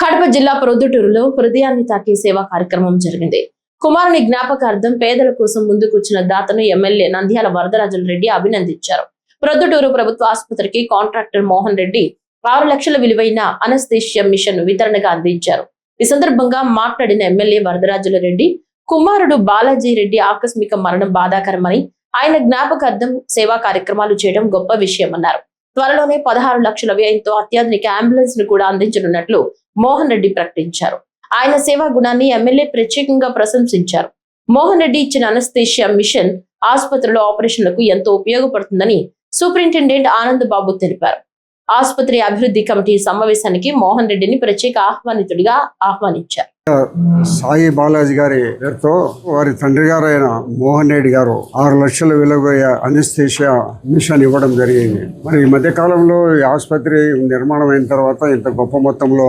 కడప జిల్లా ప్రొద్దుటూరులో హృదయాన్ని తాకే సేవా కార్యక్రమం జరిగింది. కుమారుని జ్ఞాపకార్థం పేదల కోసం ముందుకొచ్చిన దాతను ఎమ్మెల్యే నంద్యాల వరదరాజుల రెడ్డి అభినందించారు. ప్రొద్దుటూరు ప్రభుత్వ ఆసుపత్రికి కాంట్రాక్టర్ మోహన్ రెడ్డి 6 లక్షల విలువైన అనస్థీషియా మిషన్ వితరణగా అందించారు. ఈ సందర్భంగా మాట్లాడిన ఎమ్మెల్యే వరదరాజుల రెడ్డి, కుమారుడు బాలాజీ రెడ్డి ఆకస్మిక మరణం బాధాకరమని, ఆయన జ్ఞాపకార్థం సేవా కార్యక్రమాలు చేయడం గొప్ప విషయమన్నారు. త్వరలోనే 16 లక్షల వ్యయంతో అత్యాధునిక అంబులెన్స్ ను కూడా అందించనున్నట్లు మోహన్ రెడ్డి ప్రకటించారు. ఆయన సేవా గుణాన్ని ఎమ్మెల్యే ప్రత్యేకంగా ప్రశంసించారు. మోహన్ రెడ్డి ఇచ్చిన అనస్థీషియా మిషన్ ఆసుపత్రిలో ఆపరేషన్లకు ఎంతో ఉపయోగపడుతుందని సూపరింటెండెంట్ ఆనంద్ బాబు తెలిపారు. ఆసుపత్రి అభివృద్ధి కమిటీ సమావేశానికి మోహన్ రెడ్డిని ప్రత్యేక ఆహ్వానితుడిగా ఆహ్వానించారు. సాయి బాలాజీ గారి పేరుతో వారి తండ్రి గారు అయిన మోహన్ రెడ్డి గారు 6 లక్షల విలువైన అనస్థీషియా మిషన్ ఇవ్వడం జరిగింది. మరి ఈ మధ్య కాలంలో ఈ ఆసుపత్రి నిర్మాణం అయిన తర్వాత ఇంత గొప్ప మొత్తంలో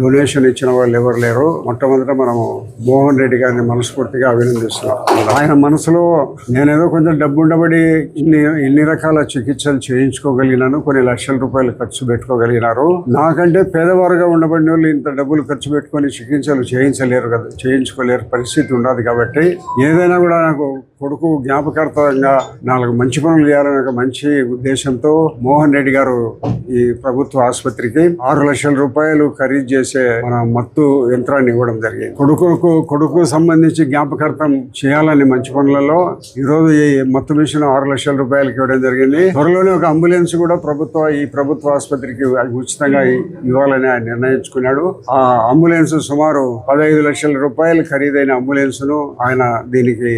డొనేషన్ ఇచ్చిన వాళ్ళు ఎవరు లేరు. మొట్టమొదట మనము మోహన్ రెడ్డి గారిని మనస్ఫూర్తిగా అభినందిస్తున్నాం. ఆయన మనసులో నేనేదో కొంచెం డబ్బు ఉండబడి ఇన్ని రకాల చికిత్సలు చేయించుకోగలిగినాను, కొన్ని లక్షల రూపాయలు ఖర్చు పెట్టుకోగలిగినారు. నాకంటే పేదవారుగా ఉండబడిన వాళ్ళు ఇంత డబ్బులు ఖర్చు పెట్టుకొని చికిత్సలు చేయించుకోలేరు పరిస్థితి ఉండదు. కాబట్టి ఏదైనా కూడా నాకు కొడుకు జ్ఞాపకార్థంగా 4 మంచి పనులు చేయాలనే ఒక మంచి ఉద్దేశంతో మోహన్ రెడ్డి గారు ఈ ప్రభుత్వ ఆసుపత్రికి 6 లక్షల రూపాయలు ఖరీదు చేసే మన మత్తు యంత్రాన్ని ఇవ్వడం జరిగింది. కొడుకు సంబంధించి జ్ఞాపకార్థం చేయాలని మంచి పనులలో ఈరోజు ఈ మత్తు మిషన్ 6 లక్షల రూపాయలకి ఇవ్వడం జరిగింది. త్వరలోనే ఒక అంబులెన్స్ కూడా ఈ ప్రభుత్వ ఆసుపత్రికి ఉచితంగా ఇవ్వాలని ఆయన నిర్ణయించుకున్నాడు. ఆ అంబులెన్స్ సుమారు 15 లక్షల రూపాయలు ఖరీదైన అంబులెన్స్ ను ఆయన దీనికి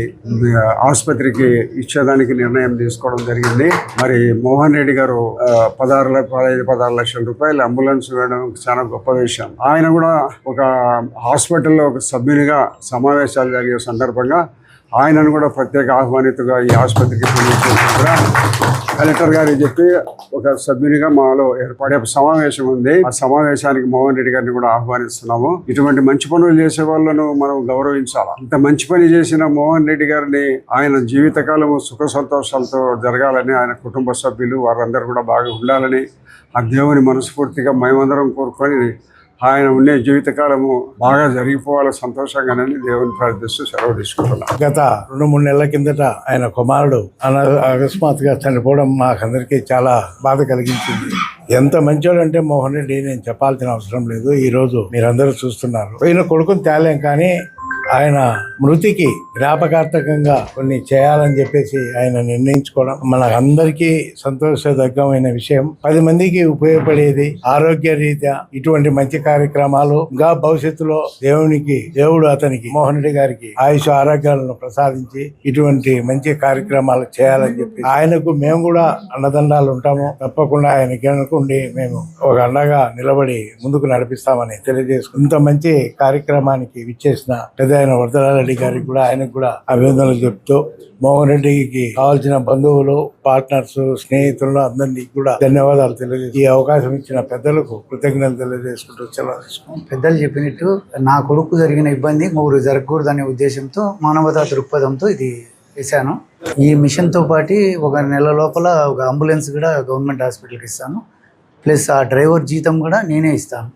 ఆసుపత్రికి ఇచ్చేదానికి నిర్ణయం తీసుకోవడం జరిగింది. మరి మోహన్ రెడ్డి గారు 16 లక్షల రూపాయలు అంబులెన్స్ వేయడం చాలా గొప్ప విషయం. ఆయన కూడా ఒక హాస్పిటల్లో ఒక సభ్యునిగా సమావేశాలు జరిగే సందర్భంగా ఆయనను కూడా ప్రత్యేక ఆహ్వానితుగా ఈ ఆసుపత్రికి కూడా కలెక్టర్ గారికి చెప్పి ఒక సభ్యునిగా మాలో ఏర్పడే సమావేశం ఉంది. ఆ సమావేశానికి మోహన్ రెడ్డి గారిని కూడా ఆహ్వానిస్తున్నాము. ఇటువంటి మంచి పనులు చేసే వాళ్ళను మనం గౌరవించాలి. ఇంత మంచి పని చేసిన మోహన్ రెడ్డి గారిని ఆయన జీవితకాలము సుఖ సంతోషాలతో జరగాలని, ఆయన కుటుంబ సభ్యులు వారందరూ కూడా బాగా ఉండాలని ఆ దేవుని మనస్ఫూర్తిగా మేమందరం కోరుకొని ఆయన ఉండే జీవితకాలము బాగా జరిగిపోవాలి సంతోషంగానని దేవుని ప్రార్థిస్తూ సెలవు తీసుకుంటున్నాం. గత 2-3 నెలల కిందట ఆయన కుమారుడు అకస్మాత్తుగా చనిపోవడం మాకందరికీ చాలా బాధ కలిగించింది. ఎంత మంచోడు అంటే మోహన్ రెడ్డి, నేను చెప్పాల్సిన అవసరం లేదు. ఈ రోజు మీరందరూ చూస్తున్నారు. ఈయన కొడుకుని తేలేం, కానీ ఆయన మృతికి జ్ఞాపకార్థకంగా కొన్ని చేయాలని చెప్పేసి ఆయన నిర్ణయించుకోవడం మన అందరికీ సంతోషదగ్గమైన విషయం. 10 మందికి ఉపయోగపడేది. ఆరోగ్య రీత్యా ఇటువంటి మంచి కార్యక్రమాలు ఇంకా భవిష్యత్తులో దేవుడు అతనికి మోహన్ రెడ్డి గారికి ఆయుష్ ఆరోగ్యాలను ప్రసాదించి ఇటువంటి మంచి కార్యక్రమాలు చేయాలని చెప్పి ఆయనకు మేము కూడా అండదండాలు ఉంటాము. తప్పకుండా ఆయనకి అనుకుండి మేము ఒక అండగా నిలబడి ముందుకు నడిపిస్తామని తెలియజేసుకుంటాం. ఇంత మంచి కార్యక్రమానికి విచ్చేసిన పెద్ద వరదరాజరెడ్డి గారికి కూడా ఆయనకు కూడా అభినందనలు చెప్తూ, మోహన్ రెడ్డికి కావాల్సిన బంధువులు, పార్ట్నర్స్, స్నేహితులు అందరినీ కూడా ధన్యవాదాలు తెలియజేసి ఈ అవకాశం ఇచ్చిన పెద్దలకు కృతజ్ఞతలు తెలియజేసుకుంటూ సెలవు. పెద్దలు చెప్పినట్టు నా కొడుకు జరిగిన ఇబ్బంది ముగ్గురు జరగకూడదు అనే ఉద్దేశంతో మానవతా దృక్పథంతో ఇది చేశాను. ఈ మిషన్ తో పాటు 1 నెల లోపల ఒక అంబులెన్స్ కూడా గవర్నమెంట్ హాస్పిటల్కి ఇస్తాను. ప్లస్ ఆ డ్రైవర్ జీతం కూడా నేనే ఇస్తాను.